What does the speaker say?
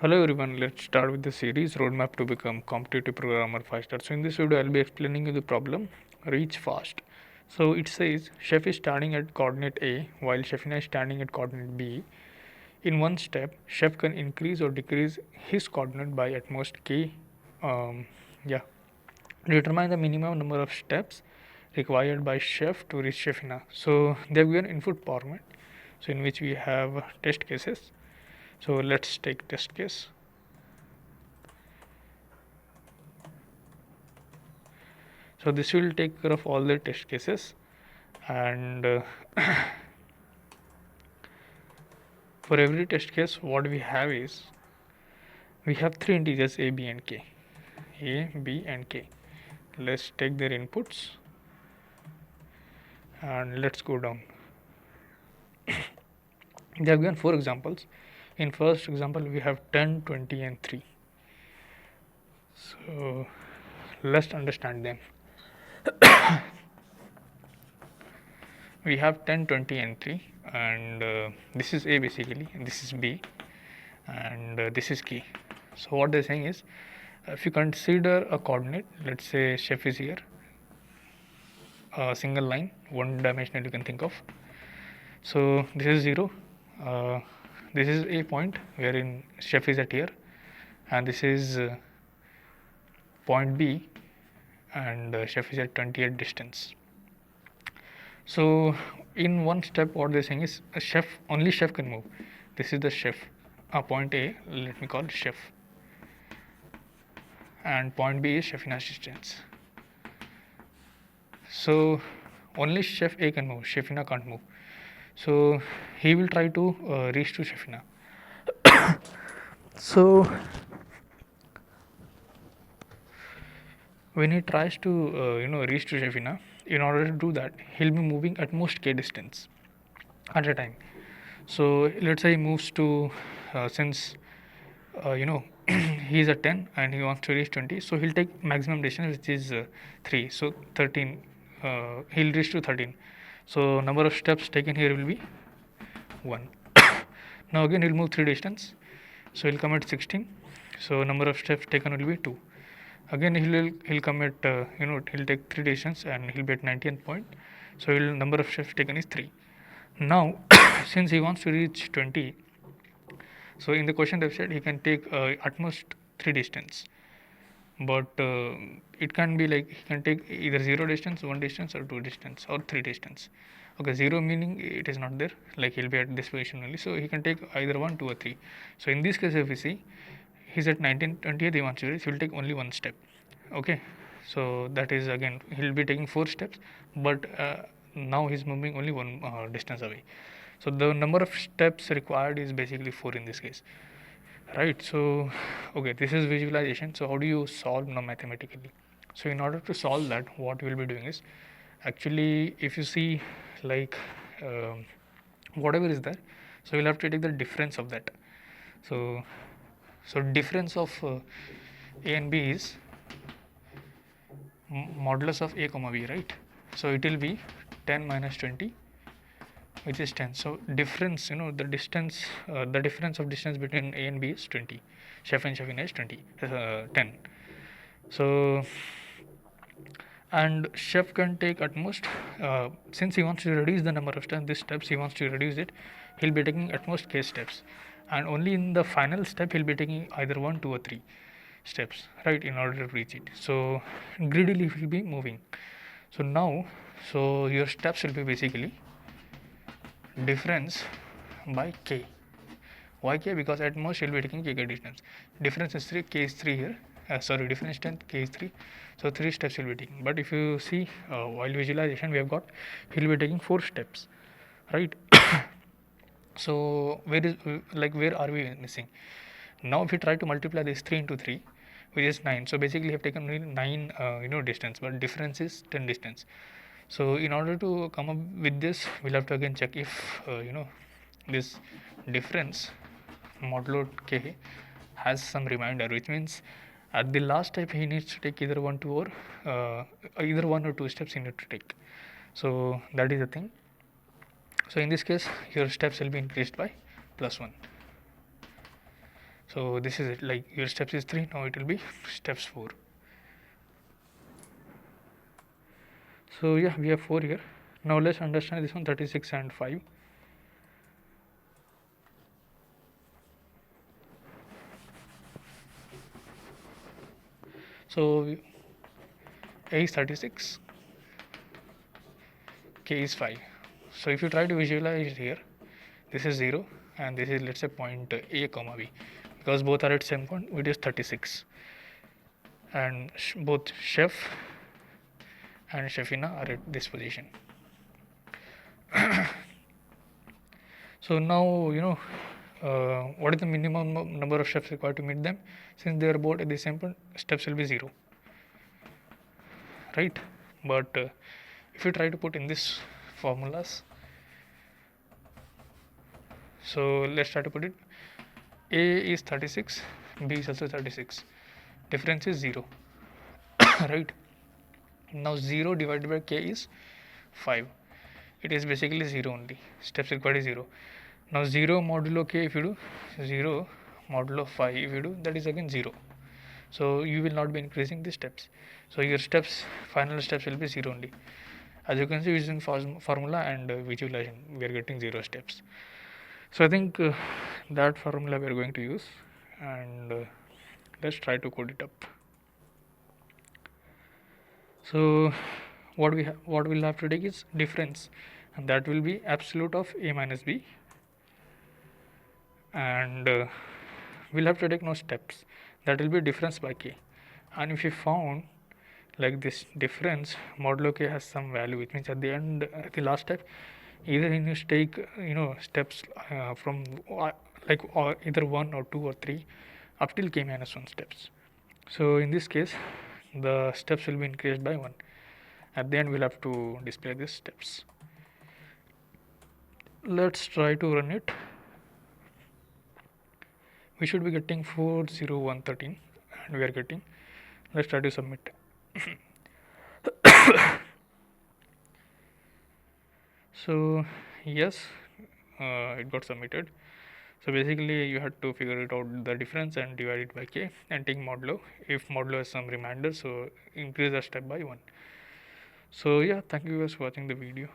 Hello everyone, let's start with the series Roadmap to Become Competitive Programmer Faster. So in this video, I'll be explaining you the problem Reach Fast. So it says Chef is starting at coordinate A while Chefina is standing at coordinate B. In one step, Chef can increase or decrease his coordinate by at most K. Um, yeah. Determine the minimum number of steps required by Chef to reach Chefina. So they have given input format, so in which we have test cases. So let's take test case. So this will take care of all the test cases, and for every test case what we have is we have three integers a, b and k. A, b and k. Let's take their inputs and let's go down. They have given four examples. In first example we have 10, 20 and 3. So let's understand them. We have 10, 20 and 3, and this is a basically, and this is b, and this is k. So what they're saying is, if you consider a coordinate, let's say Chef is here, a single line, one dimensional you can think of. So this is 0, this is a point wherein Chef is at here, and this is point B, and Chef is at 28 distance. So in one step what they're saying is only Chef can move. This is the Chef, point A, let me call it Chef, and point B is Chefina's distance. So only Chef A can move, Chefina can't move. So he will try to reach to Chefina. So when he tries to reach to Chefina, in order to do that he'll be moving at most k distance at a time. So let's say he moves to since he is at 10 and he wants to reach 20, so he'll take maximum distance which is 3, so 13, he'll reach to 13. So number of steps taken here will be 1. Now again he'll move 3 distance, so he'll come at 16, so number of steps taken will be 2. Again he'll come at he'll take 3 distance and he'll be at 19th point, so number of steps taken is 3. Now since he wants to reach 20, so in the question they've said he can take at most 3 distance, but it can be like he can take either 0 distance, 1 distance, or 2 distance, or 3 distance. Okay, 0 meaning it is not there, like he'll be at this position only, so he can take either 1, 2 or 3. So in this case if we see he's at 19, 20th, he wants to reach, he'll take only one step. Okay, so that is again he'll be taking 4 steps, but now he's moving only one distance away. So the number of steps required is basically 4 in this case, right? So okay, this is visualization. So how do you solve now mathematically? So in order to solve that, what we'll be doing is, actually if you see like whatever is there, so we'll have to take the difference of that. So difference of a and b is modulus of a comma b, right? So it will be 10 minus 20, which is 10. So difference, the distance, the difference of distance between a and b is 20. Chef and Chefina is 10. So and Chef can take at most, since he wants to reduce the number of steps, he wants to reduce it, he'll be taking at most k steps, and only in the final step he'll be taking either 1, 2 or 3 steps, right, in order to reach it. So greedily he will be moving. So now, so your steps will be basically difference by k. Why k? Because at most you'll be taking k distance. Difference is 3, k is 3 here. Difference 10, k is 3. So 3 steps you'll be taking. But if you see while visualization, we have got he'll be taking 4 steps, right? So where are we missing? Now if you try to multiply this 3 into 3, which is 9, so basically you have taken only 9 distance, but difference is 10 distance. So in order to come up with this, we'll have to again check if this difference modulo k has some remainder, which means at the last step he needs to take either 1, 2 or either 1 or 2 steps he needs to take. So that is the thing. So in this case your steps will be increased by +1. So this is it, like your steps is 3, now it will be steps 4. So yeah, we have 4 here. Now let's understand this one, 36 and 5. So A is 36, K is 5. So if you try to visualize here, this is 0 and this is, let's say, point A comma B, because both are at same point, it is 36, and both chef and Chefina are at this position. So now what is the minimum number of steps required to meet them? Since they are both at the same point, steps will be 0, right? But if you try to put in this formulas, so let's try to put it. A is 36, B is also 36, difference is 0. Right? Now 0 divided by K is 5, it is basically 0 only, steps required is 0. Now 0 modulo K, if you do 0 modulo 5, if you do, that is again 0. So you will not be increasing the steps, so your steps, final steps will be 0 only. As you can see, using formula and visualization, we are getting 0 steps. So I think that formula we are going to use, and let's try to code it up. So what we'll have to take is difference, and that will be absolute of A minus B, and we'll have to take no steps, that will be difference by K. And if we found like this difference modulo K has some value, which means at the end, at the last step, either you need to take steps from either 1 or 2 or 3 up till K minus 1 steps. So in this case, the steps will be increased by 1. At the end, we'll have to display these steps. Let's try to run it. We should be getting 40113, and we are getting. Let's try to submit. So yes, it got submitted. So basically you had to figure it out, the difference, and divide it by K and take modulo. If modulo has some reminder, so increase the step by 1. So yeah, thank you guys for watching the video.